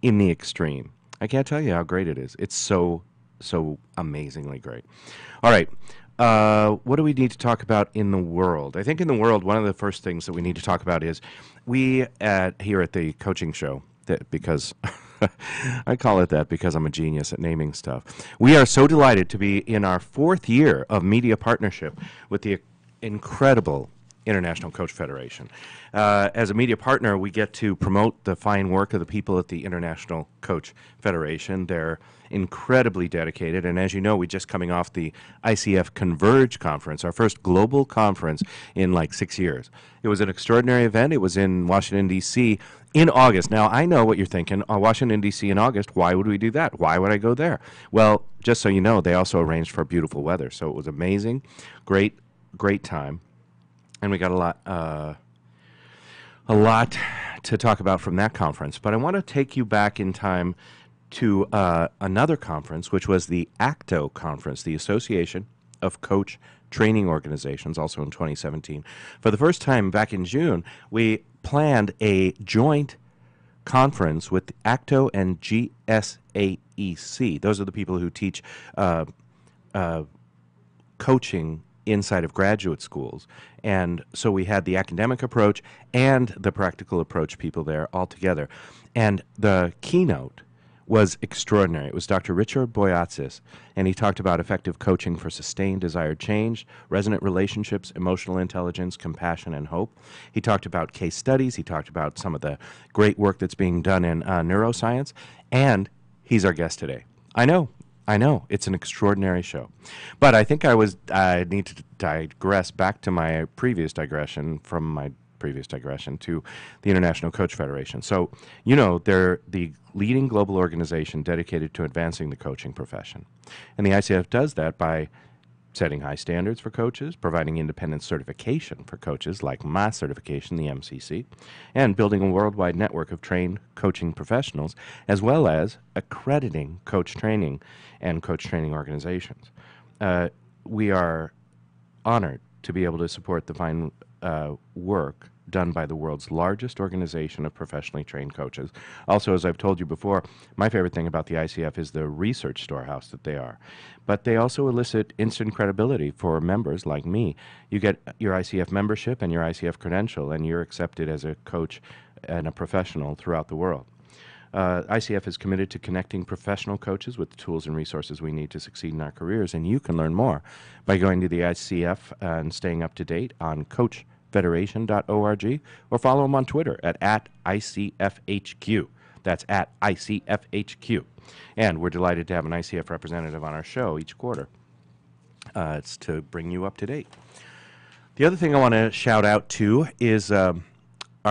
in the extreme. I can't tell you how great it is. It's so amazingly great. All right. What do we need to talk about in the world? I think in the world, one of the first things that we need to talk about is here at the coaching show, because I call it that because I'm a genius at naming stuff. We are so delighted to be in our 4th year of media partnership with the incredible International Coach Federation. As a media partner, we get to promote the fine work of the people at the International Coach Federation. They're incredibly dedicated, and as you know, we're just coming off the ICF Converge conference, our first global conference in like 6 years. It was an extraordinary event. It was in Washington, D.C. in August. Now, I know what you're thinking. Washington, D.C. in August, why would we do that? Why would I go there? Well, just so you know, they also arranged for beautiful weather, so it was amazing. Great time. And we got a lot to talk about from that conference. But I want to take you back in time to another conference, which was the ACTO conference, the Association of Coach Training Organizations, also in 2017. For the first time back in June, we planned a joint conference with ACTO and GSAEC. Those are the people who teach coaching inside of graduate schools. And so we had the academic approach and the practical approach people there all together. And the keynote was extraordinary. It was Dr. Richard Boyatzis, and he talked about effective coaching for sustained desired change, resonant relationships, emotional intelligence, compassion, and hope. He talked about case studies. He talked about some of the great work that's being done in neuroscience, and he's our guest today. I know, it's an extraordinary show. But I think I need to digress back to my previous digression to the International Coach Federation. So, you know, they're the leading global organization dedicated to advancing the coaching profession. And the ICF does that by setting high standards for coaches, providing independent certification for coaches like my certification, the MCC, and building a worldwide network of trained coaching professionals, as well as accrediting coach training and coach training organizations. We are honored to be able to support the fine work done by the world's largest organization of professionally trained coaches. Also, as I've told you before, my favorite thing about the ICF is the research storehouse that they are. But they also elicit instant credibility for members like me. You get your ICF membership and your ICF credential, and you're accepted as a coach and a professional throughout the world. ICF is committed to connecting professional coaches with the tools and resources we need to succeed in our careers, and you can learn more by going to the ICF and staying up to date on coachfederation.org, or follow them on Twitter at ICFHQ. That's at ICFHQ. And we're delighted to have an ICF representative on our show each quarter. It's to bring you up to date. The other thing I want to shout out to is our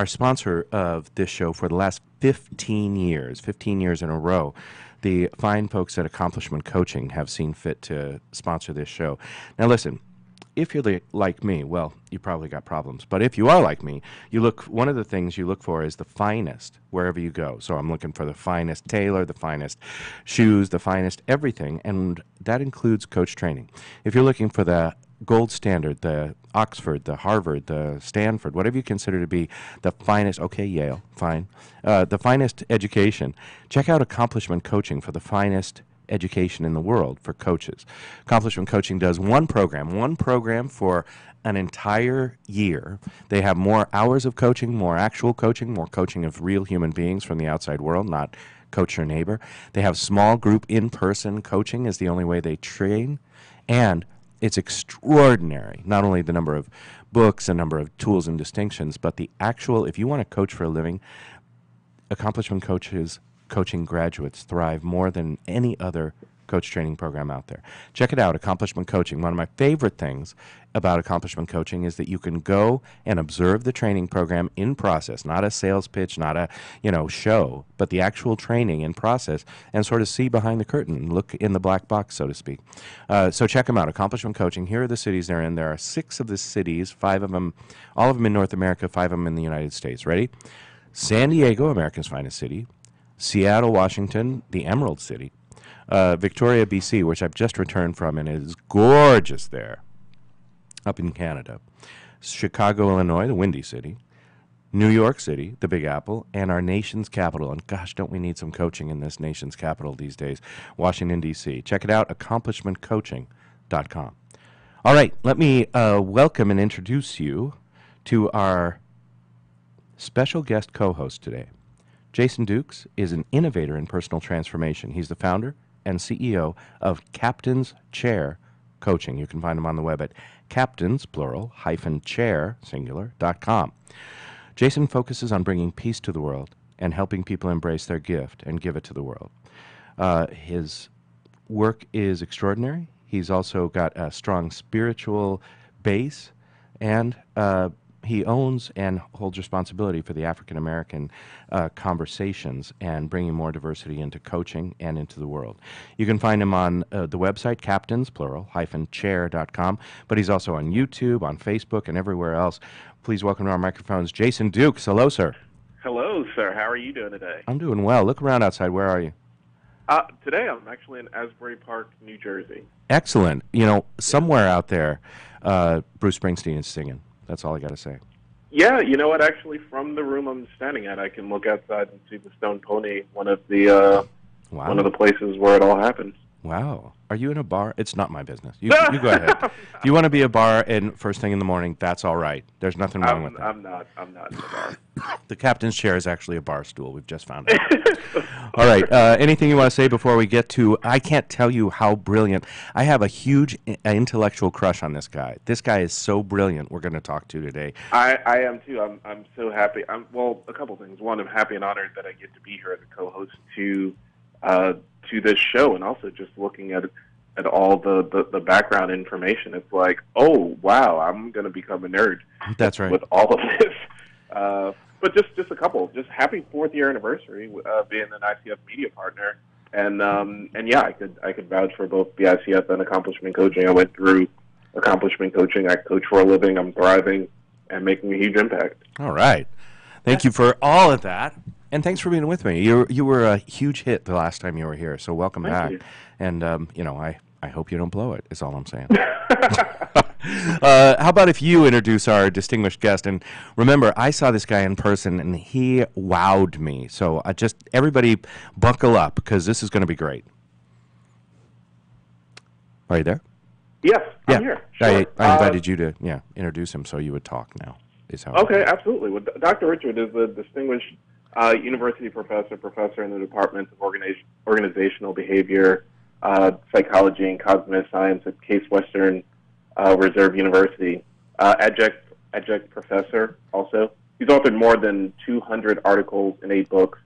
sponsor of this show for the last 15 years in a row. The fine folks at Accomplishment Coaching have seen fit to sponsor this show. Now listen, if you're like me, well, you probably got problems. But if you are like me, one of the things you look for is the finest wherever you go. So I'm looking for the finest tailor, the finest shoes, the finest everything, and that includes coach training. If you're looking for the gold standard, the Oxford, the Harvard, the Stanford, whatever you consider to be the finest, okay, Yale, fine, the finest education, check out Accomplishment Coaching for the finest education in the world for coaches. Accomplishment Coaching does one program for an entire year. They have more hours of coaching, more actual coaching, more coaching of real human beings from the outside world, not coach your neighbor. They have small group in-person coaching is the only way they train, and it's extraordinary, not only the number of books and number of tools and distinctions, but the actual, if you want to coach for a living, Accomplishment Coaching graduates thrive more than any other coach training program out there. Check it out, Accomplishment Coaching. One of my favorite things about Accomplishment Coaching is that you can go and observe the training program in process, not a sales pitch, not a show, but the actual training in process, and sort of see behind the curtain, look in the black box, so to speak. So check them out, Accomplishment Coaching. Here are the cities they're in. There are 6 of the cities, 5 of them, all of them in North America, 5 of them in the United States. Ready? San Diego, America's finest city. Seattle, Washington, the Emerald City. Victoria, BC, which I've just returned from, and it is gorgeous there, up in Canada. Chicago, Illinois, the Windy City. New York City, the Big Apple, and our nation's capital. And gosh, don't we need some coaching in this nation's capital these days, Washington, D.C. Check it out, accomplishmentcoaching.com. All right, let me welcome and introduce you to our special guest co-host today. Jason Dukes is an innovator in personal transformation. He's the founder and CEO of Captain's Chair Coaching. You can find him on the web at captains, plural, -chair, singular.com. Jason focuses on bringing peace to the world and helping people embrace their gift and give it to the world. His work is extraordinary. He's also got a strong spiritual base, and he owns and holds responsibility for the African American conversations and bringing more diversity into coaching and into the world. You can find him on the website, captains, plural, -chair.com, but he's also on YouTube, on Facebook, and everywhere else. Please welcome to our microphones, Jason Dukes. Hello, sir. Hello, sir. How are you doing today? I'm doing well. Look around outside. Where are you? Today I'm actually in Asbury Park, New Jersey. Excellent. You know, somewhere out there, Bruce Springsteen is singing. That's all I got to say. Yeah, you know what? Actually, from the room I'm standing at, I can look outside and see the Stone Pony, one of the places where it all happens. Wow. Are you in a bar? It's not my business. You go ahead. If you want to be a bar and first thing in the morning, that's all right. There's nothing wrong with that. I'm not in the bar. The captain's chair is actually a bar stool. We've just found out. All right. Anything you want to say before we get to? I can't tell you how brilliant. I have a huge intellectual crush on this guy. This guy is so brilliant. We're going to talk to today. I am too. I'm so happy. Well, a couple things. One, I'm happy and honored that I get to be here as a co-host to this show, and also just looking at all the background information. It's like, oh wow, I'm going to become a nerd. That's right. With all of this. But just a couple. Just happy 4th year anniversary being an ICF media partner, and yeah, I could vouch for both the ICF and accomplishment coaching. I went through accomplishment coaching. I coach for a living. I'm thriving and making a huge impact. All right. Thank you for all of that. And thanks for being with me. You were a huge hit the last time you were here, so welcome back. You. And, I hope you don't blow it, is all I'm saying. How about if you introduce our distinguished guest? And remember, I saw this guy in person, and he wowed me. So everybody buckle up, because this is going to be great. Are you there? Yes, I'm here. Sure. I invited you to introduce him so you would talk now. Okay, absolutely. Well, Dr. Richard is a distinguished university professor in the Department of Organizational Behavior, Psychology, and Cognitive Science at Case Western Reserve University. Adjunct professor also. He's authored more than 200 articles and 8 books.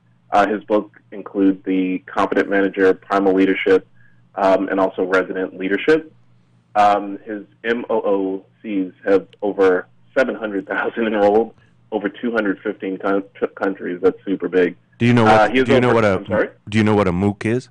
His book includes The Competent Manager, Primal Leadership, and also Resident Leadership. His MOOCs have over 700,000 enrolled, over 215 countries. That's super big. Do you know what? Do you know what a Mooc is?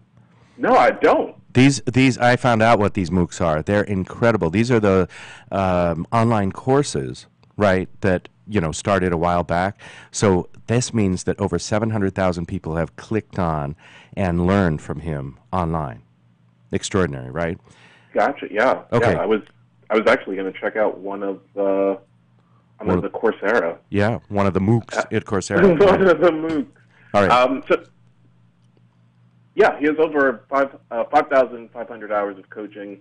No, I don't. These I found out what these MOOCs are. They're incredible. These are the online courses, right? That started a while back. So this means that over 700,000 people have clicked on and learned from him online. Extraordinary, right? Gotcha. Yeah. Okay. Yeah, I was actually going to check out one of the Coursera. Yeah, one of the MOOCs at Coursera. One of the MOOCs. All right. Yeah, he has over 5,500 hours of coaching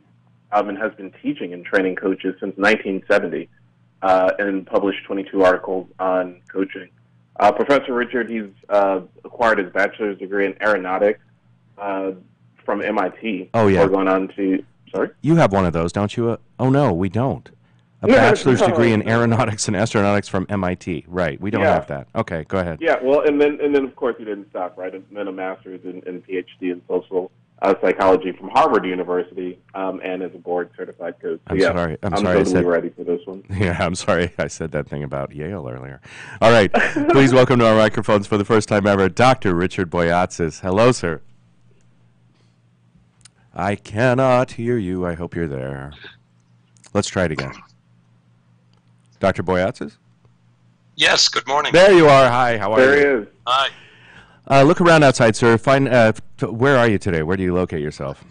and has been teaching and training coaches since 1970 and published 22 articles on coaching. Professor Richard, he's acquired his bachelor's degree in aeronautics from MIT. Oh, yeah. Before going on to, sorry? You have one of those, don't you? Oh, no, we don't. A bachelor's degree in aeronautics and astronautics from MIT. Right. We don't have that. Okay, go ahead. Yeah, well, and then of course he didn't stop, right? And then a master's and PhD in social psychology from Harvard University, and as a board certified coach. So, I'm totally ready for this one. Yeah, I'm sorry I said that thing about Yale earlier. All right. Please welcome to our microphones for the first time ever, Dr. Richard Boyatzis. Hello, sir. I cannot hear you. I hope you're there. Let's try it again. Dr. Boyatzis? Yes, good morning. There you are. Hi, how are you? There he is. Hi. Look around outside, sir. Where are you today? Where do you locate yourself?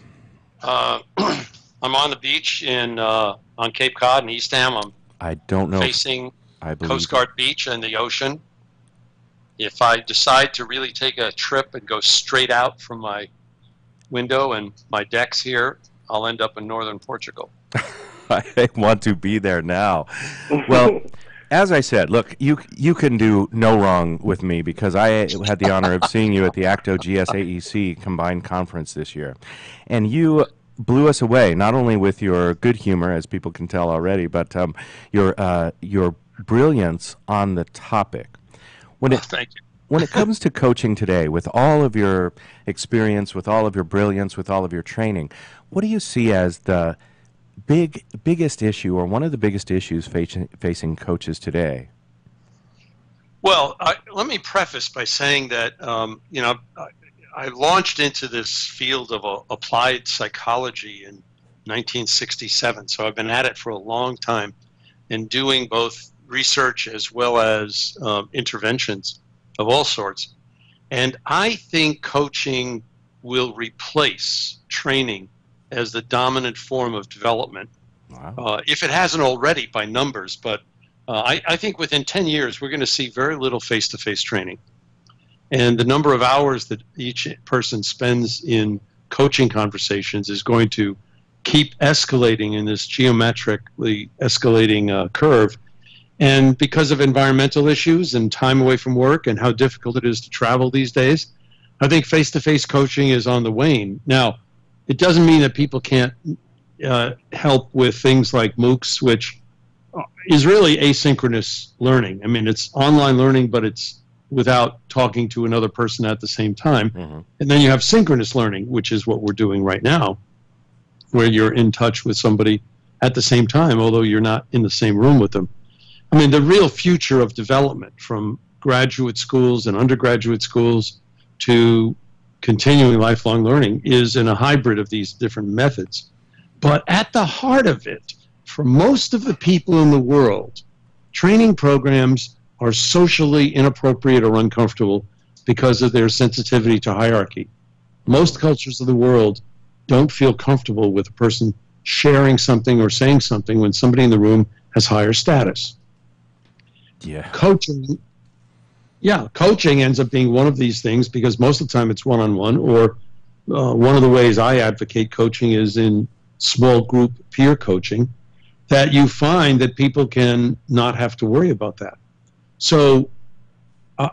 I'm on the beach on Cape Cod in East Ham. I don't know. Facing Coast Guard Beach and the ocean. if I decide to really take a trip and go straight out from my window and my decks here, I'll end up in northern Portugal. I want to be there now. Well, as I said, look, you can do no wrong with me because I had the honor of seeing you at the ACTO GSAEC combined conference this year. And you blew us away, not only with your good humor, as people can tell already, but your brilliance on the topic. Thank you. When it comes to coaching today, with all of your experience, with all of your brilliance, with all of your training, what do you see as the biggest issue, or one of the biggest issues facing coaches today? Well, let me preface by saying that I launched into this field of applied psychology in 1967, so I've been at it for a long time and doing both research as well as interventions of all sorts. And I think coaching will replace training as the dominant form of development. Wow. If it hasn't already by numbers, but I think within 10 years we're going to see very little face-to-face training. And the number of hours that each person spends in coaching conversations is going to keep escalating in this geometrically escalating curve. And because of environmental issues and time away from work and how difficult it is to travel these days, I think face-to-face coaching is on the wane. Now, it doesn't mean that people can't help with things like MOOCs, which is really asynchronous learning. I mean, it's online learning, but it's without talking to another person at the same time. Mm-hmm. And then you have synchronous learning, which is what we're doing right now, where you're in touch with somebody at the same time, although you're not in the same room with them. I mean, the real future of development, from graduate schools and undergraduate schools to continuing lifelong learning, is in a hybrid of these different methods. But at the heart of it, for most of the people in the world, training programs are socially inappropriate or uncomfortable because of their sensitivity to hierarchy. Most cultures of the world don't feel comfortable with a person sharing something or saying something when somebody in the room has higher status. Yeah. Coaching ends up being one of these things because most of the time it's one-on-one, or one of the ways I advocate coaching is in small group peer coaching, that you find that people can not have to worry about that. So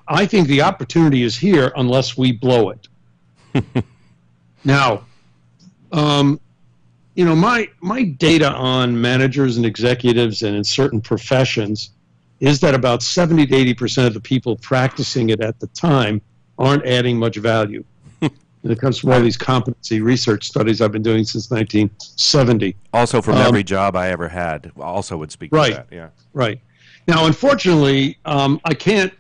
I think the opportunity is here unless we blow it. Now, my data on managers and executives and in certain professions is that about 70 to 80% of the people practicing it at the time aren't adding much value. And it comes from all these competency research studies I've been doing since 1970. Also from every job I ever had, also would speak to that. Yeah. Right. Now, unfortunately, I can't,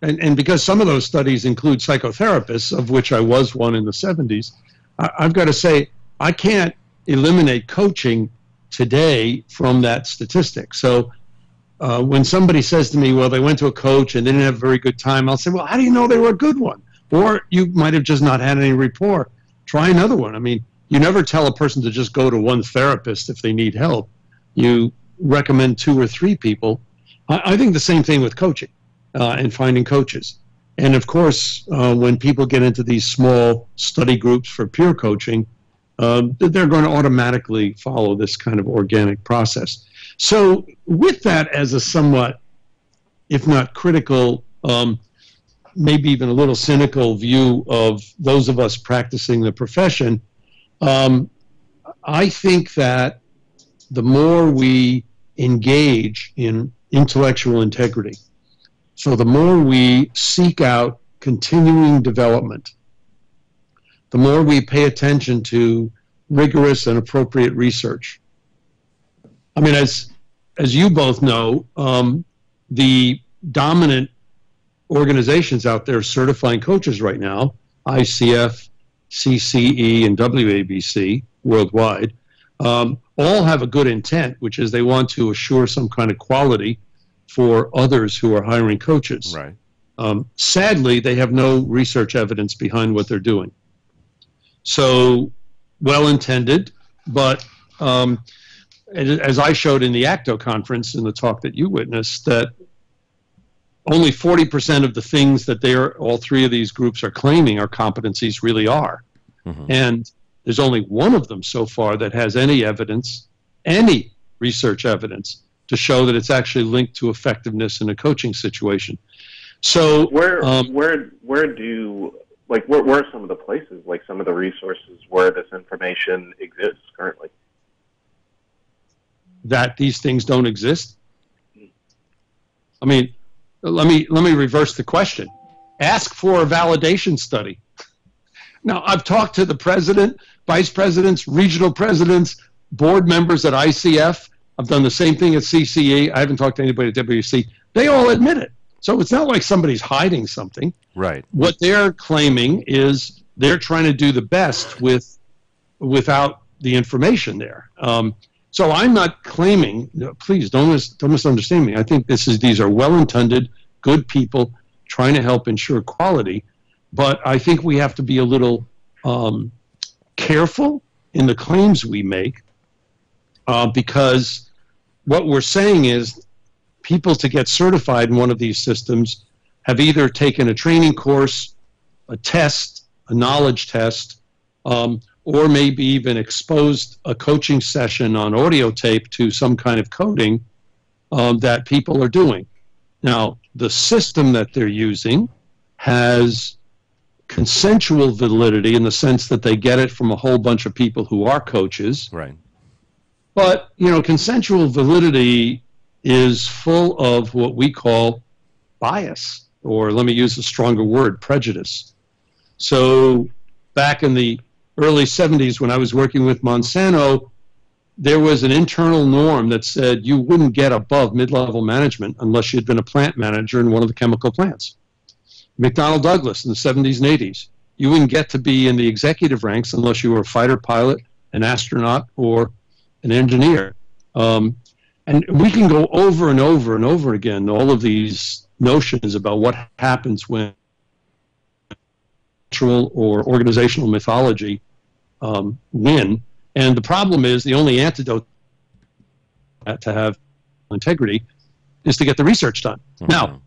and because some of those studies include psychotherapists, of which I was one in the 70s, I've got to say, I can't eliminate coaching today from that statistic. So when somebody says to me, well, they went to a coach and they didn't have a very good time, I'll say, well, how do you know they were a good one? Or you might have just not had any rapport. Try another one. I mean, you never tell a person to just go to one therapist if they need help. You recommend 2 or 3 people. I think the same thing with coaching and finding coaches. And of course, when people get into these small study groups for peer coaching, they're going to automatically follow this kind of organic process. So with that as a somewhat, if not critical, maybe even a little cynical view of those of us practicing the profession, I think that the more we engage in intellectual integrity, so the more we seek out continuing development, the more we pay attention to rigorous and appropriate research. I mean, as you both know, the dominant organizations out there certifying coaches right now, ICF, CCE, and WABC worldwide, all have a good intent, which is they want to assure some kind of quality for others who are hiring coaches. Right. Sadly, they have no research evidence behind what they're doing. So, well-intended, but as I showed in the ACTO conference in the talk that you witnessed, that only 40% of the things that all three of these groups are claiming are competencies really are. Mm-hmm. And there's only one of them so far that has any evidence, any research evidence, to show that it's actually linked to effectiveness in a coaching situation. So where are some of the places, like some of the resources where this information exists currently? That these things don't exist? I mean, let me reverse the question. Ask for a validation study. Now, I've talked to the president, vice presidents, regional presidents, board members at ICF. I've done the same thing at CCE. I haven't talked to anybody at WC. They all admit it. So it's not like somebody's hiding something. Right. What they're claiming is they're trying to do the best without the information there. So I'm not claiming, please don't misunderstand me. I think these are well-intended, good people trying to help ensure quality. But I think we have to be a little careful in the claims we make because what we're saying is people to get certified in one of these systems have either taken a training course, a test, a knowledge test, or maybe even exposed a coaching session on audio tape to some kind of coding that people are doing. Now, the system that they're using has consensual validity in the sense that they get it from a whole bunch of people who are coaches. Right. But, consensual validity is full of what we call bias, or let me use a stronger word, prejudice. So back in the early 70s when I was working with Monsanto, there was an internal norm that said you wouldn't get above mid-level management unless you'd been a plant manager in one of the chemical plants. McDonnell Douglas in the 70s and 80s, you wouldn't get to be in the executive ranks unless you were a fighter pilot, an astronaut, or an engineer. And we can go over and over and over again all of these notions about what happens when cultural or organizational mythology win. And the problem is the only antidote to have integrity is to get the research done. Mm-hmm. Now,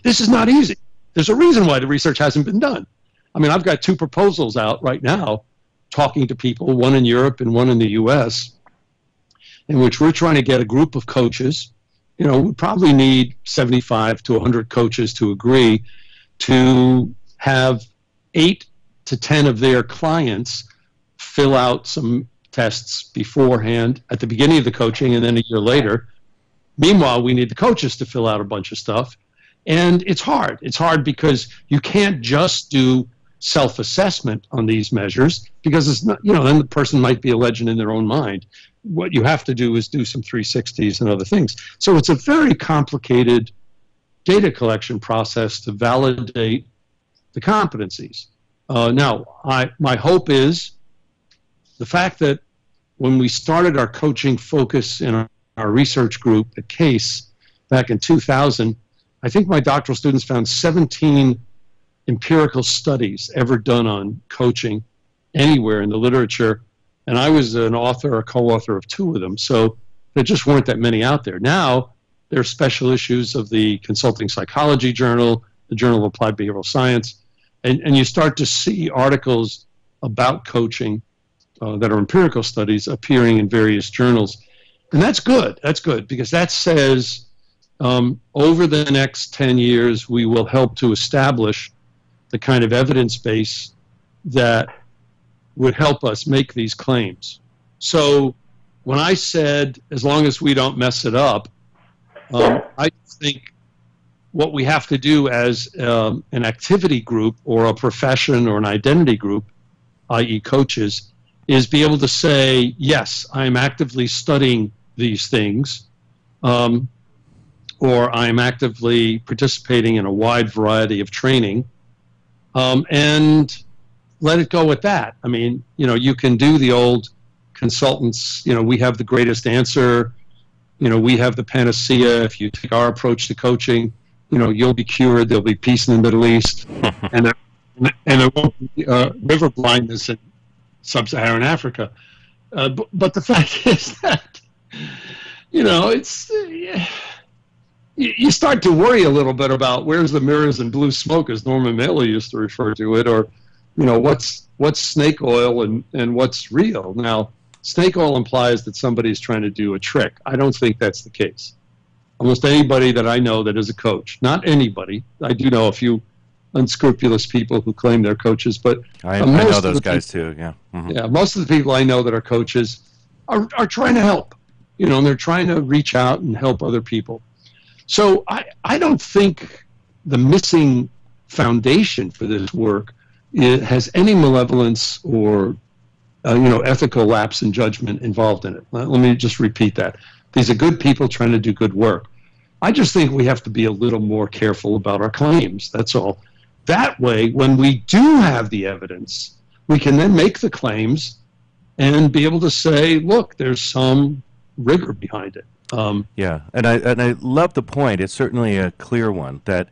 this is not easy. There's a reason why the research hasn't been done. I mean, I've got 2 proposals out right now talking to people, one in Europe and one in the U.S., in which we're trying to get a group of coaches. We probably need 75 to 100 coaches to agree to have 8 to 10 of their clients fill out some tests beforehand at the beginning of the coaching and then a year later. Meanwhile, we need the coaches to fill out a bunch of stuff. And it's hard. It's hard because you can't just do self-assessment on these measures because it's not, then the person might be a legend in their own mind. What you have to do is do some 360s and other things. So it's a very complicated data collection process to validate the competencies. Now, my hope is the fact that when we started our coaching focus in our research group at CASE back in 2000, I think my doctoral students found 17 empirical studies ever done on coaching anywhere in the literature. And I was an author or co-author of 2 of them. So there just weren't that many out there. Now, there are special issues of the Consulting Psychology Journal, the Journal of Applied Behavioral Science, and you start to see articles about coaching that are empirical studies appearing in various journals. And that's good. That's good because that says over the next 10 years, we will help to establish the kind of evidence base that would help us make these claims. So when I said, as long as we don't mess it up, I think what we have to do as an activity group or a profession or an identity group, i.e. coaches, is be able to say, yes, I'm actively studying these things, or I'm actively participating in a wide variety of training, and let it go at that. I mean, you can do the old consultants, we have the greatest answer, we have the panacea. If you take our approach to coaching, you'll be cured, there'll be peace in the Middle East, and there won't be river blindness in sub-Saharan Africa. But the fact is that, you start to worry a little bit about where's the mirrors and blue smoke, as Norman Mailer used to refer to it, or what's snake oil and what's real. Now, snake oil implies that somebody's trying to do a trick. I don't think that's the case. Almost anybody that I know that is a coach, not anybody. I do know a few unscrupulous people who claim they're coaches, but I know those guys too. Yeah, yeah. Most of the people I know that are coaches are trying to help. And they're trying to reach out and help other people. So I don't think the missing foundation for this work has any malevolence or ethical lapse in judgment involved in it. Let me just repeat that. These are good people trying to do good work. I just think we have to be a little more careful about our claims. That's all. That way, when we do have the evidence, we can then make the claims and be able to say, look, there's some rigor behind it. Yeah, and I love the point. It's certainly a clear one that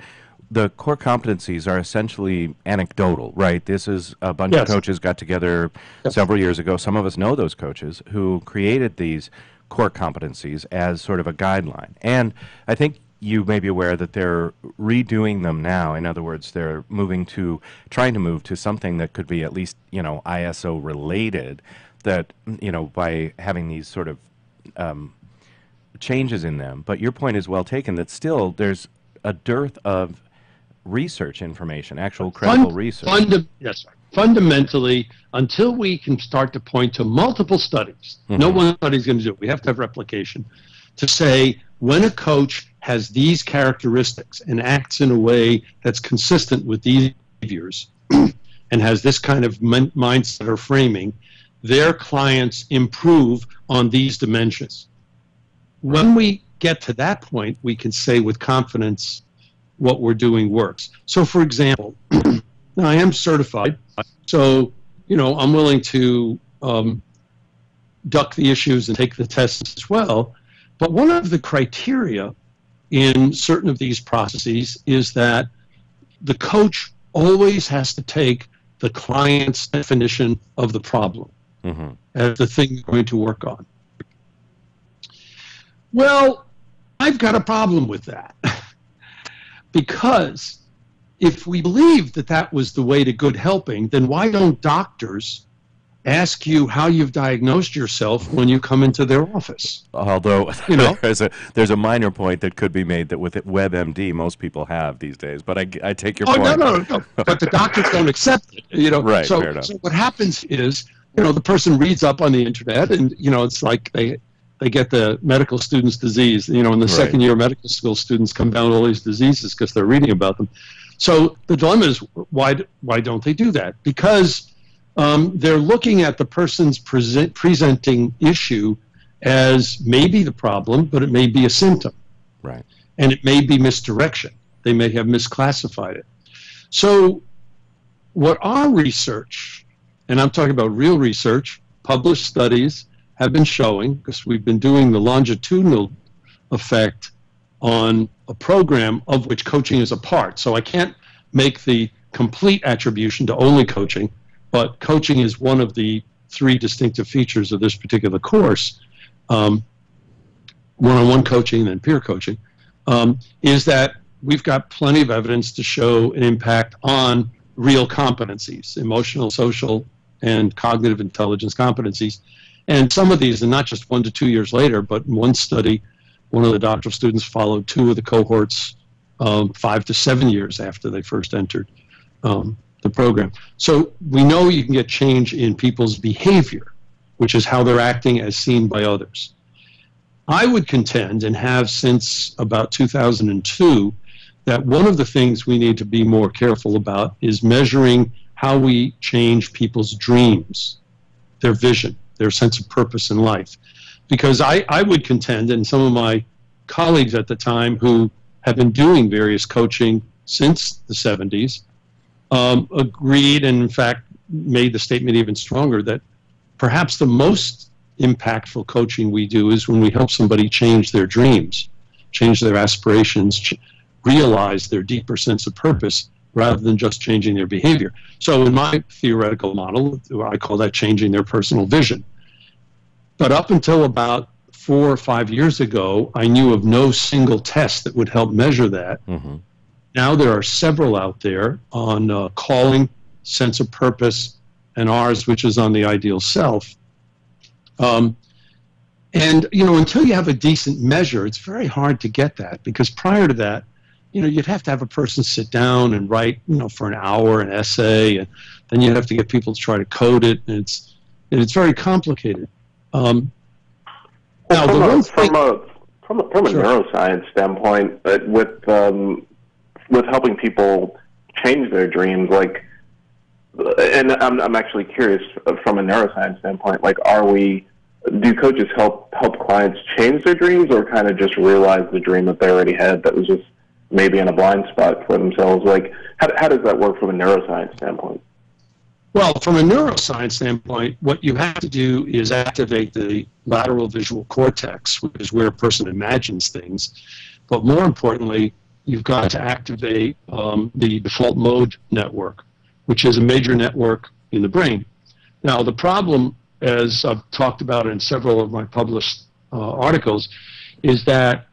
the core competencies are essentially anecdotal, right? This is a bunch of coaches got together several years ago. Some of us know those coaches who created these core competencies as sort of a guideline. And I think you may be aware that they're redoing them now. In other words, they're trying to move to something that could be at least, ISO related, that, by having these sort of changes in them. But your point is well taken that still there's a dearth of research information, actual credible research. Yes, sir. Fundamentally, until we can start to point to multiple studies, no one study is going to do it. We have to have replication to say when a coach has these characteristics and acts in a way that's consistent with these behaviors and has this kind of mindset or framing, their clients improve on these dimensions. When we get to that point, we can say with confidence what we're doing works. So, for example, I am certified, so I'm willing to duck the issues and take the tests as well. But one of the criteria in certain of these processes is that the coach always has to take the client's definition of the problem as the thing you're going to work on. Well, I've got a problem with that because if we believe that that was the way to good helping, then why don't doctors ask you how you've diagnosed yourself when you come into their office? Although there's a minor point that could be made that with WebMD most people have these days. But I take your point. No. But the doctors don't accept it. Right. So, fair enough. So what happens is the person reads up on the internet, and it's like they get the medical student's disease. In the second year medical school, students come down with all these diseases because they're reading about them. So the dilemma is why don't they do that? Because they're looking at the person's presenting issue as maybe the problem, but it may be a symptom. Right. And it may be misdirection. They may have misclassified it. So what our research, and I'm talking about real research, published studies, have been showing, because we've been doing the longitudinal effect on a program of which coaching is a part. So I can't make the complete attribution to only coaching, but coaching is one of the three distinctive features of this particular course, one-on-one coaching and peer coaching, is that we've got plenty of evidence to show an impact on real competencies, emotional, social, and cognitive intelligence competencies. And some of these are not just 1 to 2 years later, but in one study, one of the doctoral students followed 2 of the cohorts 5 to 7 years after they first entered the program. So we know you can get change in people's behavior, which is how they're acting as seen by others. I would contend, and have since about 2002, that one of the things we need to be more careful about is measuring how we change people's dreams, their vision, their sense of purpose in life. Because I would contend, and some of my colleagues at the time who have been doing various coaching since the 70s agreed, and in fact made the statement even stronger, that perhaps the most impactful coaching we do is when we help somebody change their dreams, change their aspirations, realize their deeper sense of purpose, rather than just changing their behavior. So in my theoretical model, I call that changing their personal vision. But up until about 4 or 5 years ago, I knew of no single test that would help measure that. Mm-hmm. Now there are several out there on calling, sense of purpose, and ours, which is on the ideal self. And, until you have a decent measure, it's very hard to get that, because prior to that, you'd have to have a person sit down and write, for an hour an essay, and then you'd have to get people to try to code it, and it's very complicated. Now, from a Sure. neuroscience standpoint, with helping people change their dreams, and I'm actually curious from a neuroscience standpoint, do coaches help clients change their dreams, or kind of just realize the dream that they already had that was just maybe in a blind spot for themselves? How does that work from a neuroscience standpoint? Well, from a neuroscience standpoint, what you have to do is activate the lateral visual cortex, which is where a person imagines things. But more importantly, you've got to activate the default mode network, which is a major network in the brain. Now, the problem, as I've talked about in several of my published articles, is that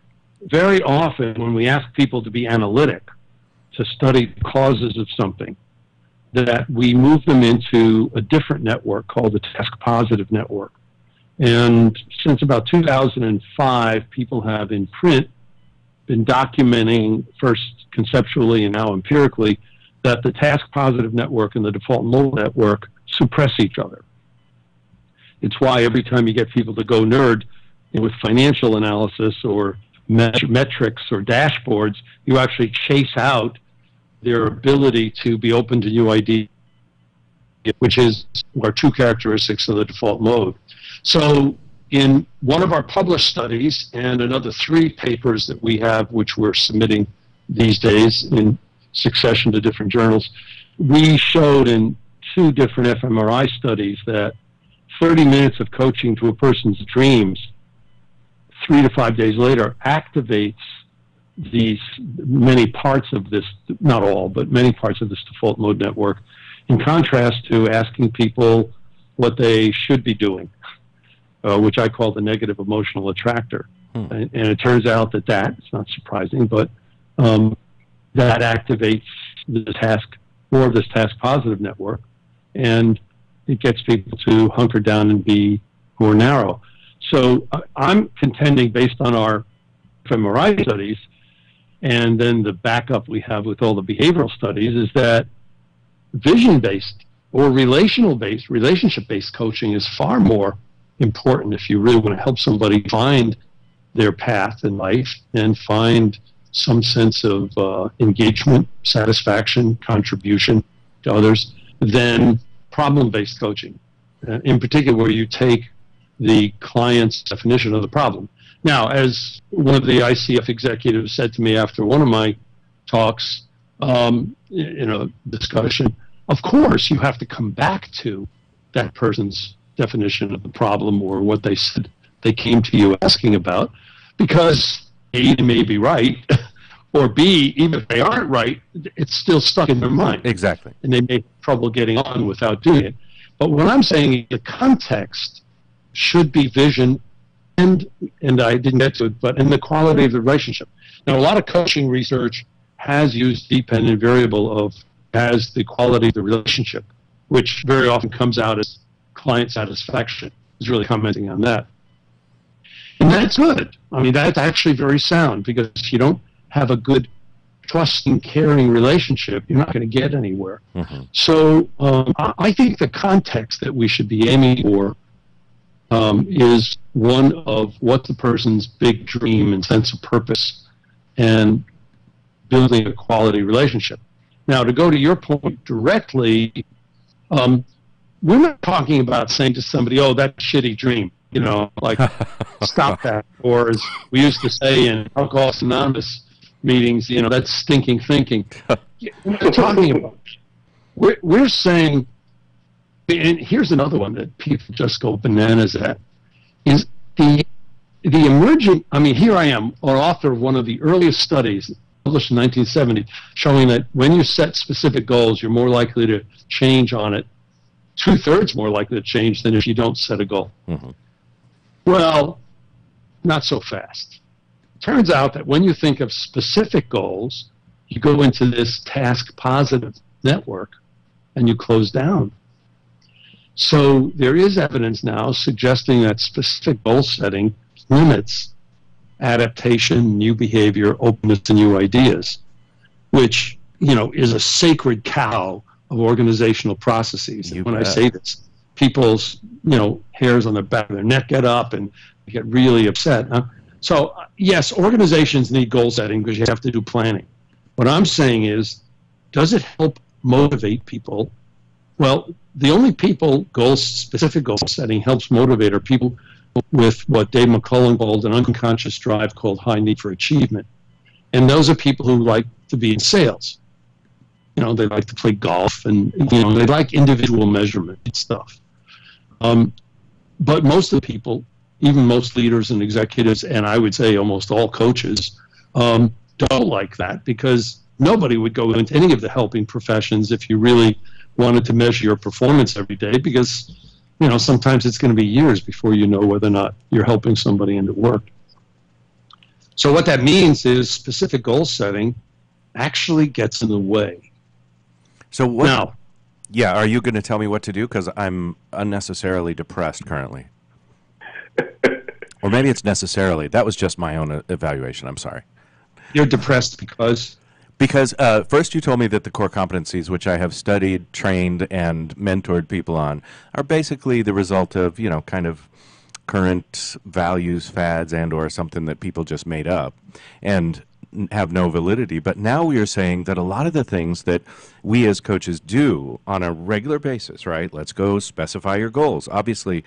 very often when we ask people to be analytic, to study the causes of something, that we move them into a different network called the task positive network. And since about 2005, people have in print been documenting, first conceptually and now empirically, that the task positive network and the default mode network suppress each other. It's why every time you get people to go nerd with financial analysis or metrics or dashboards, you actually chase out their ability to be open to new ideas, which are two characteristics of the default mode. So in one of our published studies and another 3 papers that we have, which we're submitting these days in succession to different journals, we showed in 2 different fMRI studies that 30 minutes of coaching to a person's dreams 3 to 5 days later activates these many parts of this, not all, but many parts of this default mode network, in contrast to asking people what they should be doing, which I call the negative emotional attractor. And it turns out that it's not surprising, but that activates the task, more of this task positive network, and it gets people to hunker down and be more narrow. So I'm contending, based on our fMRI studies and then the backup we have with all the behavioral studies, is that vision-based or relationship-based coaching is far more important if you really want to help somebody find their path in life and find some sense of engagement, satisfaction, contribution to others, than problem-based coaching, in particular where you take the client's definition of the problem. Now, as one of the ICF executives said to me after one of my talks in a discussion, of course you have to come back to that person's definition of the problem or what they said they came to you asking about, because A, they may be right, or B, even if they aren't right, it's still stuck in their mind. Exactly. And they may have trouble getting on without doing it. But what I'm saying is the context should be vision, and I didn't get to it, but in the quality of the relationship. Now, a lot of coaching research has used dependent variable as the quality of the relationship, which very often comes out as client satisfaction. Is really commenting on that. And that's good. I mean, that's actually very sound, because if you don't have a good, trusting, caring relationship, you're not going to get anywhere. Mm-hmm. So I think the context that we should be aiming for is one of what's the person's big dream and sense of purpose, and building a quality relationship. Now, to go to your point directly, we're not talking about saying to somebody, oh, that shitty dream, stop that. Or as we used to say in Alcoholics Anonymous meetings, that's stinking thinking. We're not talking about. We're saying, and here's another one that people just go bananas at, is the emerging, here I am, an author of one of the earliest studies published in 1970, showing that when you set specific goals, you're more likely to change on it, 2/3 more likely to change than if you don't set a goal. Mm-hmm. Well, not so fast. Turns out that when you think of specific goals, you go into this task positive network and you close down. So there is evidence now suggesting that specific goal setting limits adaptation, new behavior, openness to new ideas, which, is a sacred cow of organizational processes. And when I say this, people's, hairs on the back of their neck get up and get really upset. So, yes, organizations need goal setting because you have to do planning. What I'm saying is, does it help motivate people? Well, the only people specific goal setting helps motivate are people with what Dave McCullough called an unconscious drive called high need for achievement. And those are people who like to be in sales. They like to play golf and, they like individual measurement and stuff. But most of the people, even most leaders and executives, and I would say almost all coaches, don't like that, because nobody would go into any of the helping professions if you really wanted to measure your performance every day, because sometimes it's going to be years before you know whether or not you're helping somebody into work. So what that means is specific goal setting actually gets in the way. So what? Now, yeah, are you going to tell me what to do? Because I'm unnecessarily depressed currently. Or maybe it's necessarily. That was just my own evaluation. I'm sorry. You're depressed because? Because first you told me that the core competencies, which I have studied, trained, and mentored people on, are basically the result of, kind of current values, fads, and or something that people just made up and have no validity. But now we are saying that a lot of the things that we as coaches do on a regular basis, right? Let's go specify your goals. Obviously,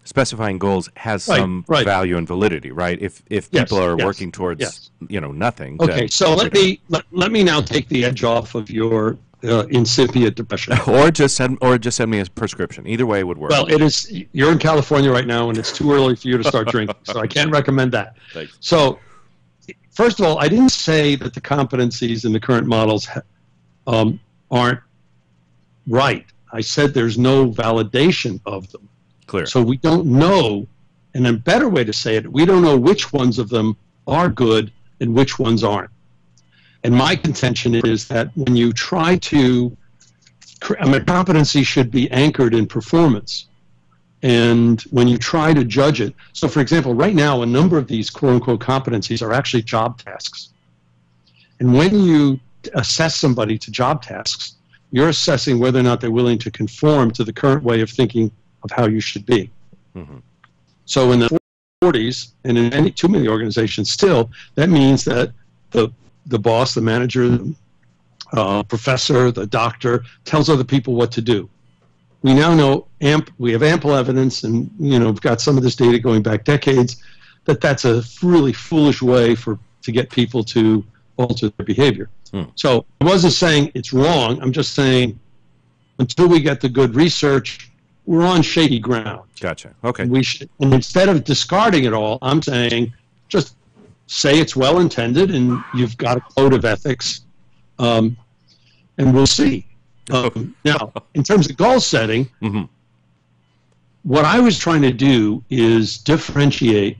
specifying goals has some value and validity, right? If people are working towards nothing. Okay, so let me now take the edge off of your incipient depression. or just send me a prescription. Either way would work. Well, you're in California right now, and it's too early for you to start drinking, so I can't recommend that. Thanks. So, first of all, I didn't say that the competencies in the current models aren't right. I said there's no validation of them. Clear. So we don't know, and a better way to say it, we don't know which ones of them are good and which ones aren't. And my contention is that when you try to, competency should be anchored in performance. And when you try to judge it, so for example, right now, a number of these quote-unquote competencies are actually job tasks. And when you assess somebody to job tasks, you're assessing whether or not they're willing to conform to the current way of thinking of how you should be. Mm-hmm. So in the 40s, and in too many organizations still, that means that the boss, the manager, the professor, the doctor tells other people what to do. We now know, we have ample evidence, and we've got some of this data going back decades, that that's a really foolish way to get people to alter their behavior. So I wasn't saying it's wrong. I'm just saying until we get the good research, we're on shaky ground. Gotcha. Okay. And instead of discarding it all, I'm saying just say it's well intended and you've got a code of ethics, and we'll see. Now, in terms of goal setting, mm-hmm. what I was trying to do is differentiate.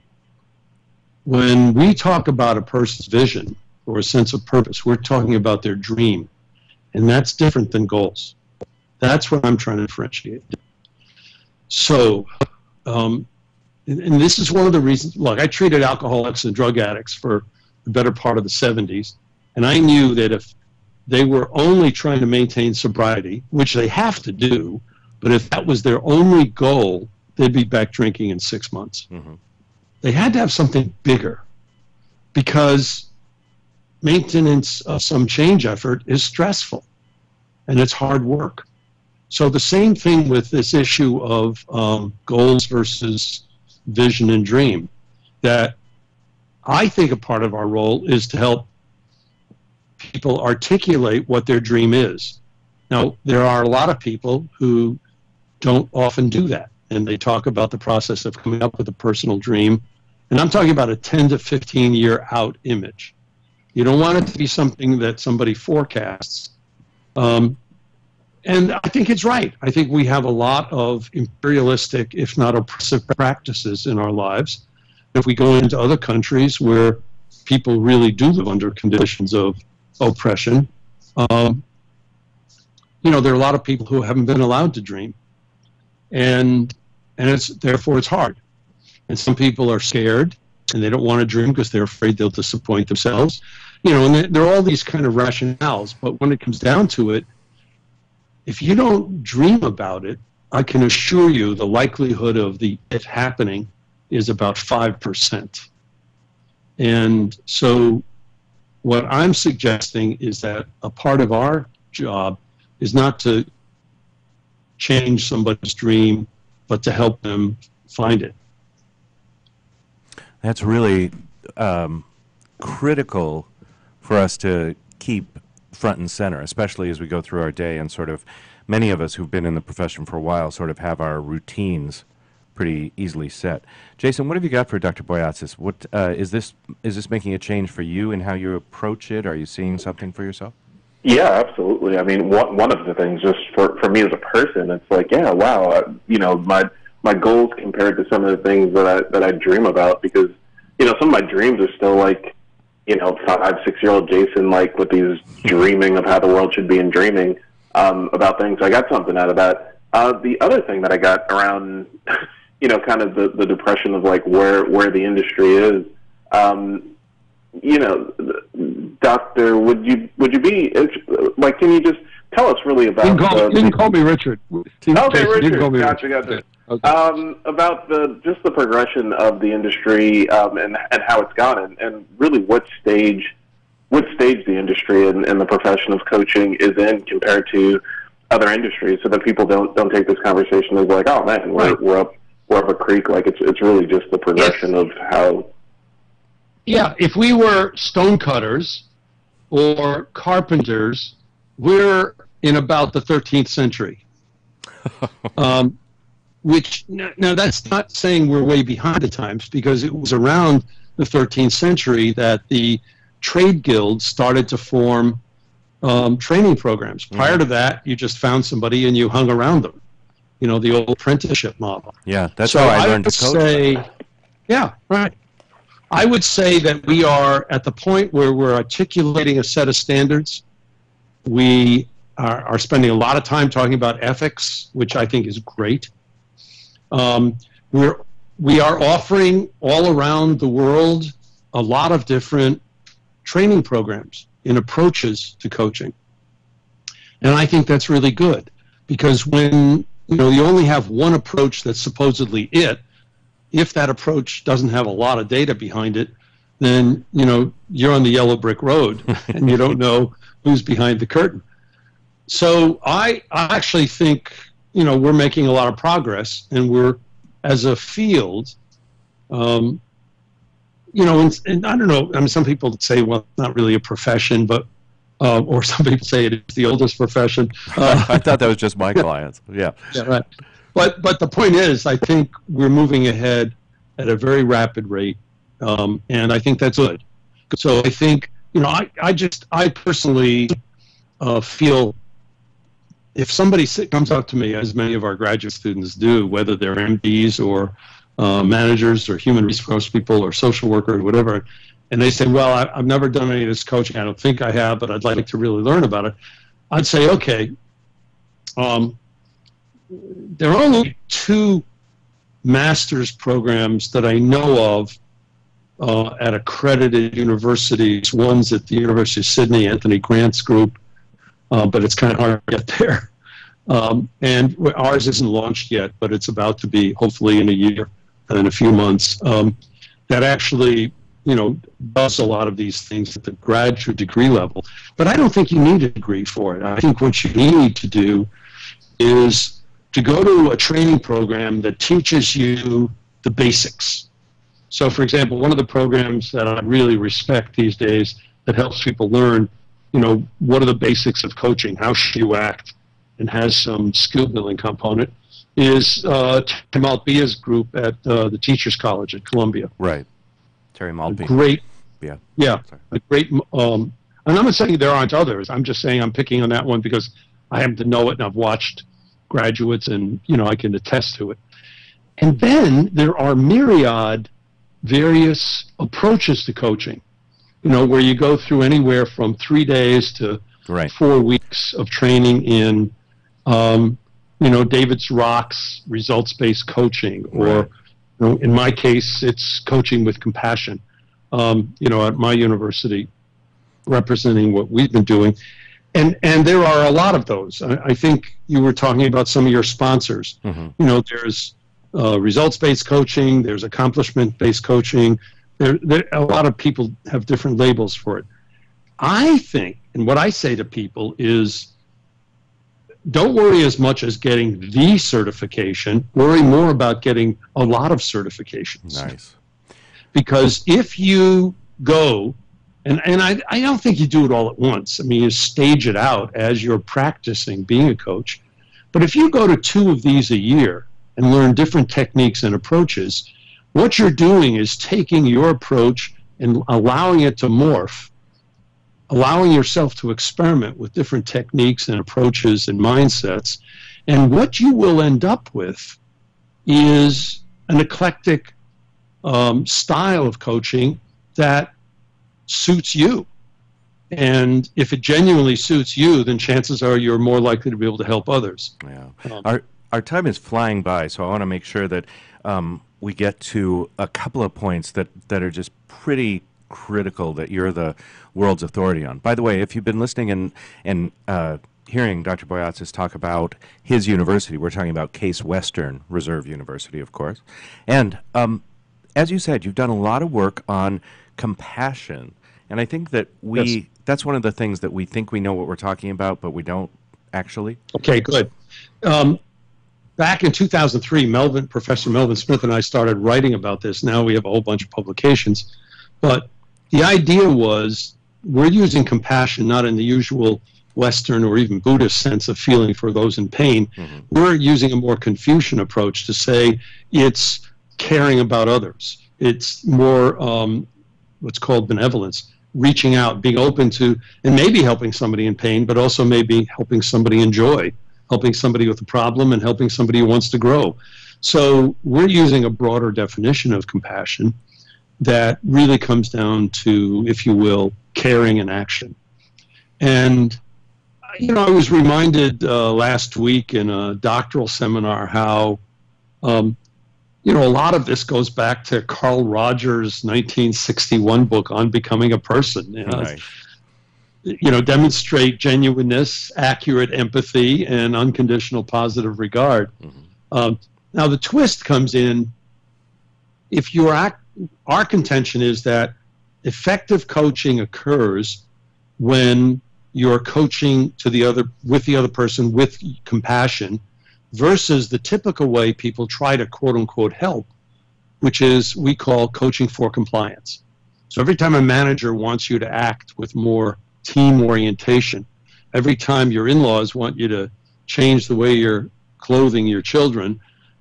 When we talk about a person's vision or a sense of purpose, we're talking about their dream, and that's different than goals. That's what I'm trying to differentiate. So, and this is one of the reasons, look, I treated alcoholics and drug addicts for the better part of the 70s, and I knew that if they were only trying to maintain sobriety, which they have to do, but if that was their only goal, they'd be back drinking in 6 months. Mm-hmm. They had to have something bigger, because maintenance of some change effort is stressful, and it's hard work. So the same thing with this issue of goals versus vision and dream, that I think a part of our role is to help people articulate what their dream is. Now, there are a lot of people who don't often do that, and they talk about the process of coming up with a personal dream, and I'm talking about a 10 to 15 year out image. You don't want it to be something that somebody forecasts. And I think it's right. I think we have a lot of imperialistic, if not oppressive, practices in our lives If we go into other countries where people really do live under conditions of oppression, there are a lot of people who haven't been allowed to dream, and therefore it's hard. And some people are scared and they don't want to dream because they're afraid they'll disappoint themselves. And there are all these kind of rationales. But when it comes down to it, if you don't dream about it, I can assure you the likelihood of it happening is about 5%. And so what I'm suggesting is that a part of our job is not to change somebody's dream, but to help them find it. That's really critical for us to keep front and center, especially as we go through our day, and sort of many of us who've been in the profession for a while sort of have our routines pretty easily set. Jason, what have you got for Dr. Boyatzis? What is this making a change for you in how you approach it? Are you seeing something for yourself? Yeah, absolutely. I mean, one of the things, just for me as a person, it's like, yeah, wow, my goals compared to some of the things that I dream about, because some of my dreams are still like 5-6-year-old Jason, like with these dreaming of how the world should be and dreaming about things. I got something out of that. The other thing that I got around kind of the depression of like where the industry is, Doctor, would you be like? Can you just tell us really about? You can call me Richard. Okay, Richard. Gotcha. Okay. About the progression of the industry and how it's gone, and really what stage the industry and the profession of coaching is in compared to other industries, so that people don't take this conversation as like, oh man, we're up a creek. Like it's really just the progression of how. Yeah, if we were stonecutters or carpenters, we're in about the 13th century. Which, now that's not saying we're way behind the times, because it was around the 13th century that the trade guilds started to form training programs. Prior to that, you just found somebody and you hung around them. The old apprenticeship model. Yeah, that's how I learned to coach. Yeah, right. I would say that we are at the point where we're articulating a set of standards. We are spending a lot of time talking about ethics, which I think is great. We are offering all around the world a lot of different training programs in approaches to coaching. And I think that's really good, because when you only have one approach that's supposedly it, if that approach doesn't have a lot of data behind it, then you're on the yellow brick road and you don't know who's behind the curtain. So I actually think we're making a lot of progress, and we're, as a field, and I don't know. I mean, some people say, well, it's not really a profession, but or some people say it is the oldest profession. I thought that was just my clients. Yeah. Yeah, right. But the point is, I think we're moving ahead at a very rapid rate, and I think that's good. So I think, I personally feel, if somebody comes up to me, as many of our graduate students do, whether they're MDs or managers or human resource people or social workers or whatever, and they say, well, I've never done any of this coaching. I don't think I have, but I'd like to really learn about it. I'd say, okay, there are only 2 master's programs that I know of at accredited universities. One's at the University of Sydney, Anthony Grant's group, but it's kind of hard to get there. And ours isn't launched yet, but it's about to be, hopefully in a year and in a few months. That actually, does a lot of these things at the graduate degree level. But I don't think you need a degree for it. I think what you need to do is to go to a training program that teaches you the basics. So, for example, one of the programs that I really respect these days that helps people learn, what are the basics of coaching, how should you act, and has some skill building component, is Terry Maltbia's group at the Teachers College at Columbia. Right. Terry Maltbia. Great. Yeah. Yeah. A great. And I'm not saying there aren't others. I'm just saying I'm picking on that one because I happen to know it and I've watched graduates, and I can attest to it. And then there are myriad various approaches to coaching, where you go through anywhere from 3 days to Right. 4 weeks of training in, David's Rocks results-based coaching, or Right. in my case, it's coaching with compassion, at my university, representing what we've been doing. And there are a lot of those. I think you were talking about some of your sponsors. Mm-hmm. There's results-based coaching, there's accomplishment-based coaching. A lot of people have different labels for it. I think, and what I say to people is, don't worry as much as getting the certification. Worry more about getting a lot of certifications. Nice. Because if you go, and I don't think you do it all at once. I mean, you stage it out as you're practicing being a coach. But if you go to 2 of these a year and learn different techniques and approaches, what you're doing is taking your approach and allowing it to morph, allowing yourself to experiment with different techniques and approaches and mindsets. And what you will end up with is an eclectic style of coaching that suits you. And if it genuinely suits you, then chances are you're more likely to be able to help others. Yeah. Our time is flying by, so I want to make sure that we get to a couple of points that are just pretty critical that you're the world's authority on. By the way, if you've been listening and hearing Dr. Boyatzis talk about his university, we're talking about Case Western Reserve University, of course. And as you said, you've done a lot of work on compassion. And I think that that's one of the things that we think we know what we're talking about, but we don't actually. Okay, good. Back in 2003, Professor Melvin Smith and I started writing about this. Now we have a whole bunch of publications. But the idea was we're using compassion not in the usual Western or even Buddhist sense of feeling for those in pain. Mm-hmm. We're using a more Confucian approach to say it's caring about others. It's more what's called benevolence, reaching out, being open to, and maybe helping somebody in pain, but also maybe helping somebody in joy, helping somebody with a problem and helping somebody who wants to grow. So we're using a broader definition of compassion that really comes down to, if you will, caring and action. And, I was reminded last week in a doctoral seminar how, a lot of this goes back to Carl Rogers' 1961 book on becoming a person. Right. Demonstrate genuineness, accurate empathy, and unconditional positive regard. Mm-hmm. Now, the twist comes in if our contention is that effective coaching occurs when you're coaching with the other person with compassion, versus the typical way people try to quote-unquote help, which is we call coaching for compliance. So every time a manager wants you to act with more team orientation, every time your in-laws want you to change the way you're clothing your children,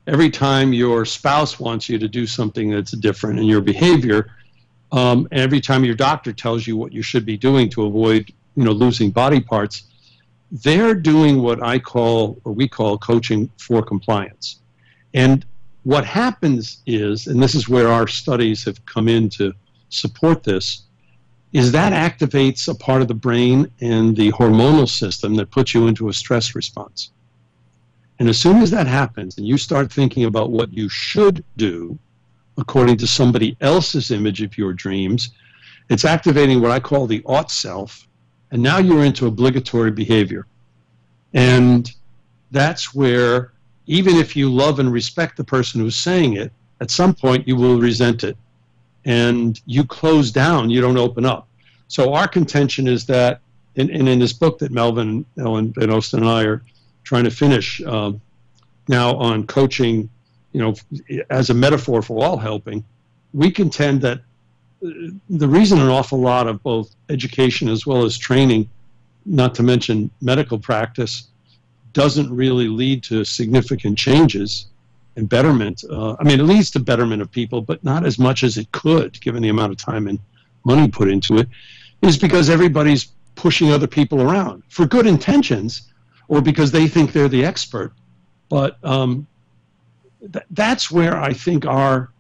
every time your spouse wants you to do something that's different in your behavior, every time your doctor tells you what you should be doing to avoid losing body parts, they're doing what we call coaching for compliance. And what happens is, and this is where our studies have come in to support this, is that activates a part of the brain and the hormonal system that puts you into a stress response. And as soon as that happens, and you start thinking about what you should do according to somebody else's image of your dreams, it's activating what I call the ought self. And now you're into obligatory behavior. And that's where, even if you love and respect the person who's saying it, at some point you will resent it. And you close down, you don't open up. So our contention is that, in this book that Melvin, Ellen, and Austin and I are trying to finish now on coaching, as a metaphor for all helping, we contend that the reason an awful lot of both education as well as training, not to mention medical practice, doesn't really lead to significant changes and betterment. It leads to betterment of people, but not as much as it could, given the amount of time and money put into it, is because everybody's pushing other people around for good intentions or because they think they're the expert. But that's where I think our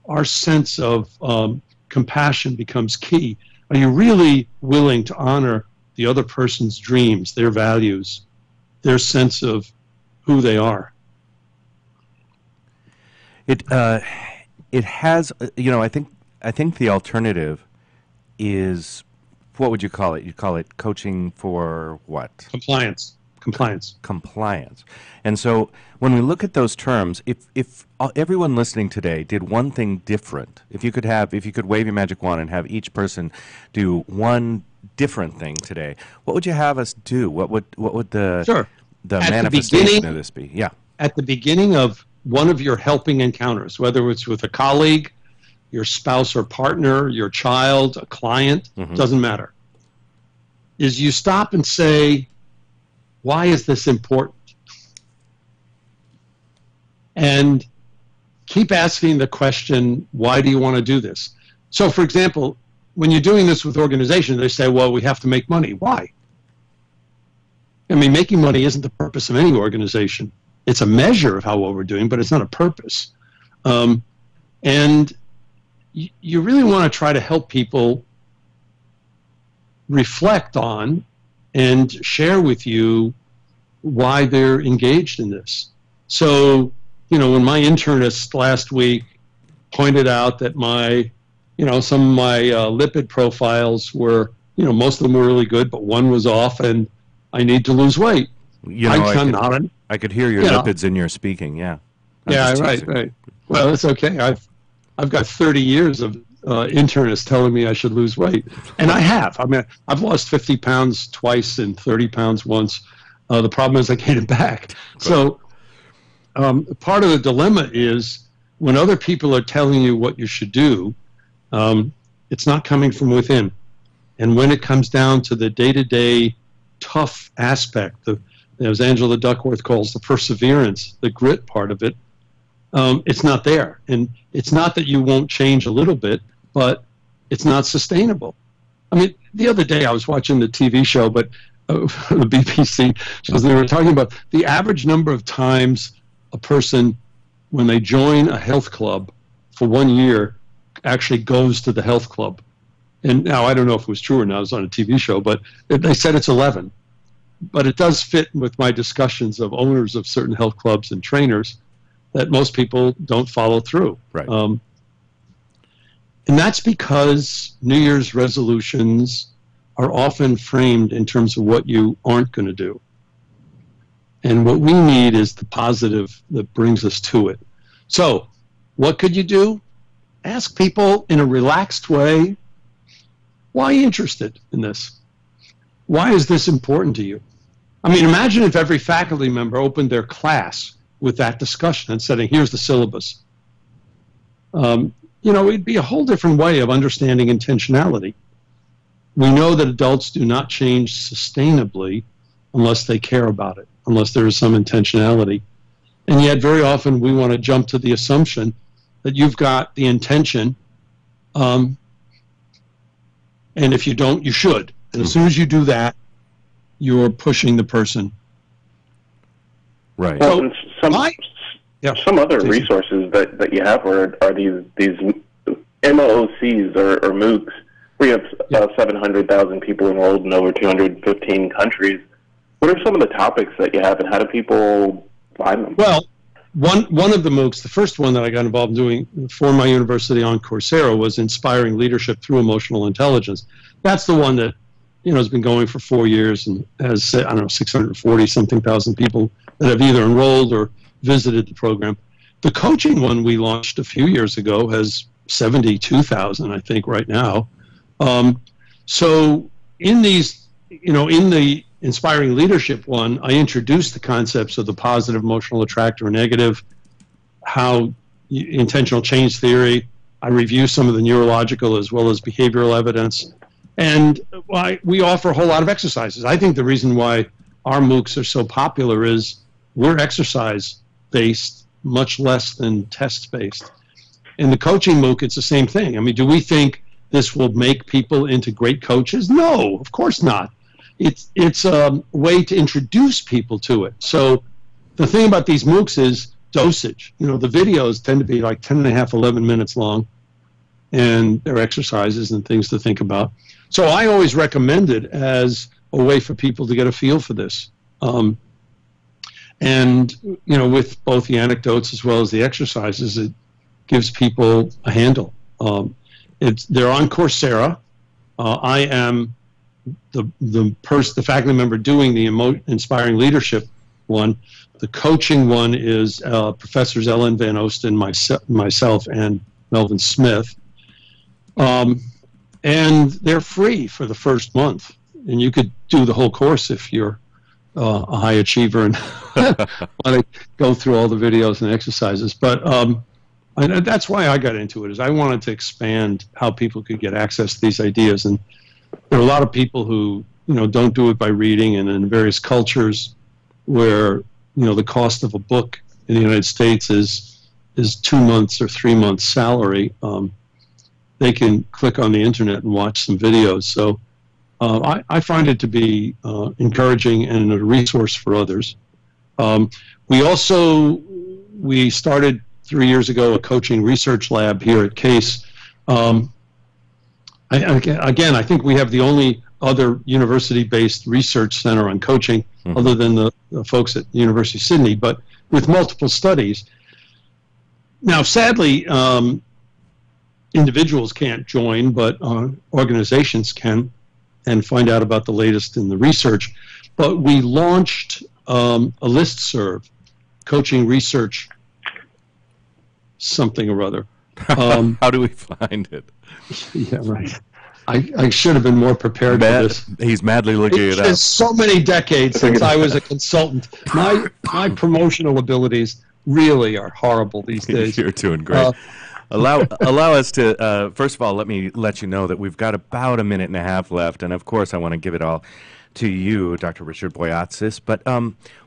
our sense of compassion becomes key. Are you really willing to honor the other person's dreams, their values, their sense of who they are? It has, I think the alternative is, what would you call it? You call it coaching for what? Compliance. Compliance. And so when we look at those terms, if everyone listening today did one thing different, if you could wave your magic wand and have each person do one different thing today, what would you have us do? What would the manifestation of this be? Yeah. At the beginning of one of your helping encounters, whether it's with a colleague, your spouse or partner, your child, a client, doesn't matter, is you stop and say, why is this important? And keep asking the question, why do you want to do this? So, for example, when you're doing this with organizations, they say, well, we have to make money. Why? I mean, making money isn't the purpose of any organization. It's a measure of how well we're doing, but it's not a purpose. And you really want to try to help people reflect on and share with you why they're engaged in this. So, when my internist last week pointed out that some of my lipid profiles were, most of them were really good, but one was off, and I need to lose weight. I could hear your lipids in your speaking. Yeah. Right. Well, it's okay. I've got 30 years of internists telling me I should lose weight, and I have. I mean, I've lost 50 pounds twice and 30 pounds once. The problem is I gained it back. So part of the dilemma is when other people are telling you what you should do, it's not coming from within. And when it comes down to the day-to-day tough aspect, as Angela Duckworth calls the perseverance, the grit part of it, it's not there. And it's not that you won't change a little bit, but it's not sustainable. I mean, the other day I was watching the TV show, but the BBC shows, they were talking about the average number of times a person, when they join a health club for 1 year, actually goes to the health club. And now I don't know if it was true or not, it was on a TV show, but they said it's 11. But it does fit with my discussions of owners of certain health clubs and trainers that most people don't follow through. Right. And that's because New Year's resolutions are often framed in terms of what you aren't going to do. And what we need is the positive that brings us to it. So, what could you do? Ask people in a relaxed way, why are you interested in this? Why is this important to you? I mean, imagine if every faculty member opened their class with that discussion and said, here's the syllabus. It'd be a whole different way of understanding intentionality. We know that adults do not change sustainably unless they care about it, unless there is some intentionality. And yet, very often, we want to jump to the assumption that you've got the intention, and if you don't, you should. And as soon as you do that, you're pushing the person. Right. Well, some other resources that you have are these MOOCs or MOOCs. We have 700,000 people enrolled in over 215 countries. What are some of the topics that you have, and how do people find them? Well, one of the MOOCs, the first one that I got involved in doing for my university on Coursera, was Inspiring Leadership Through Emotional Intelligence. That's the one that has been going for 4 years and has, 640-something thousand people that have either enrolled or visited the program. The coaching one we launched a few years ago has 72,000, I think, right now. So in these, in the Inspiring Leadership one, I introduced the concepts of the positive, emotional, attractor, and negative, how intentional change theory. I review some of the neurological as well as behavioral evidence. And we offer a whole lot of exercises. I think the reason why our MOOCs are so popular is we're exercise-based, much less than test-based. In the coaching MOOC, it's the same thing. I mean, do we think this will make people into great coaches? No, of course not. It's a way to introduce people to it. So the thing about these MOOCs is dosage. You know, the videos tend to be like 10 and a half, 11 minutes long, and they're exercises and things to think about. So I always recommend it as a way for people to get a feel for this. And, you know, with both the anecdotes as well as the exercises, it gives people a handle. They're on Coursera. I am the faculty member doing the Inspiring Leadership one. The coaching one is Professors Ellen Van Oosten, myself, and Melvin Smith. And they're free for the first month. And you could do the whole course if you're a high achiever and want to go through all the videos and exercises. But and that's why I got into it, is I wanted to expand how people could get access to these ideas. And there are a lot of people who, you know, don't do it by reading, and in various cultures where, you know, the cost of a book in the United States is 2 months or 3 months salary. They can click on the internet and watch some videos. So I find it to be encouraging and a resource for others. We started 3 years ago a coaching research lab here at Case. Again, I think we have the only other university-based research center on coaching, other than the folks at the University of Sydney, but with multiple studies. Now, sadly, individuals can't join, but organizations can, and find out about the latest in the research. But we launched a listserv, coaching research something or other. How do we find it? Yeah, right. I should have been more prepared for this. He's madly looking it up. It's so many decades since I was a consultant. My promotional abilities really are horrible these days. You're doing great. Allow us to, first of all, let me let you know that we've got about a minute and a half left, and of course I want to give it all to you, Dr. Richard Boyatzis. But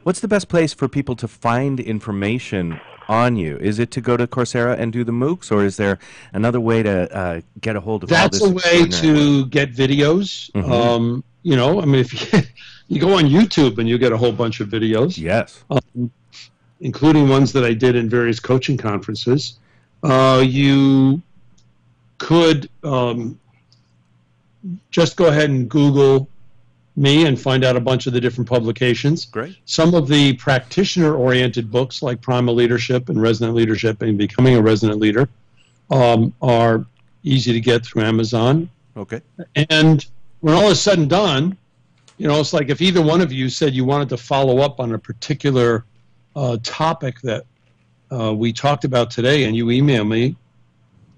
what's the best place for people to find information on you? Is it to go to Coursera and do the MOOCs, or is there another way to get a hold of all this? That's a way to get videos. You know, I mean, if you go on YouTube and you get a whole bunch of videos. Yes. Including ones that I did in various coaching conferences. You could just go ahead and Google me and find out a bunch of the different publications. Great. Some of the practitioner-oriented books like Primal Leadership and Resonant Leadership and Becoming a Resonant Leader are easy to get through Amazon. Okay. And when all is said and done, you know, it's like if either one of you said you wanted to follow up on a particular topic that we talked about today, and you email me,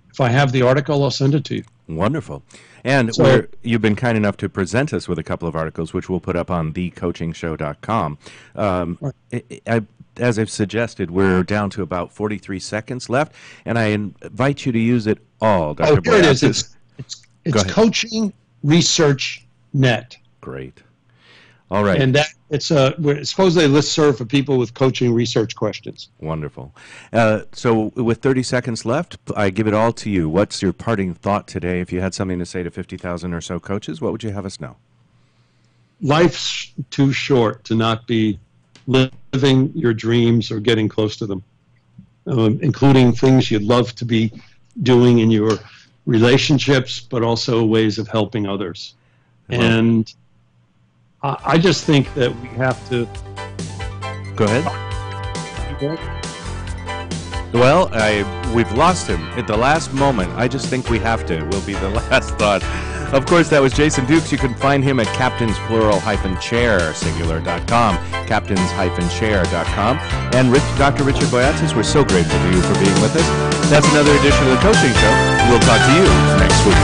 if I have the article, I'll send it to you. Wonderful. And so, you've been kind enough to present us with a couple of articles, which we'll put up on thecoachingshow.com. As I've suggested, we're down to about 43 seconds left, and I invite you to use it all, Dr. Here it is. It's Coaching Research Net. Great. All right. And that it's supposedly a listserv for people with coaching research questions. Wonderful. So with 30 seconds left, I give it all to you. What's your parting thought today? If you had something to say to 50,000 or so coaches, what would you have us know? Life's too short to not be living your dreams or getting close to them, including things you'd love to be doing in your relationships, but also ways of helping others. Wow. And I just think that we have to... Go ahead. Well, we've lost him at the last moment. I just think we have to. Will be the last thought. Of course, that was Jason Dukes. You can find him at captains-chair, singular.com, captains-chair.com. And Dr. Richard Boyatzis, we're so grateful to you for being with us. That's another edition of The Coaching Show. We'll talk to you next week.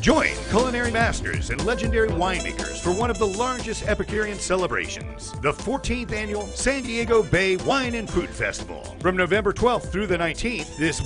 Join culinary masters and legendary winemakers for one of the largest Epicurean celebrations, the 14th Annual San Diego Bay Wine and Food Festival. From November 12th through the 19th, this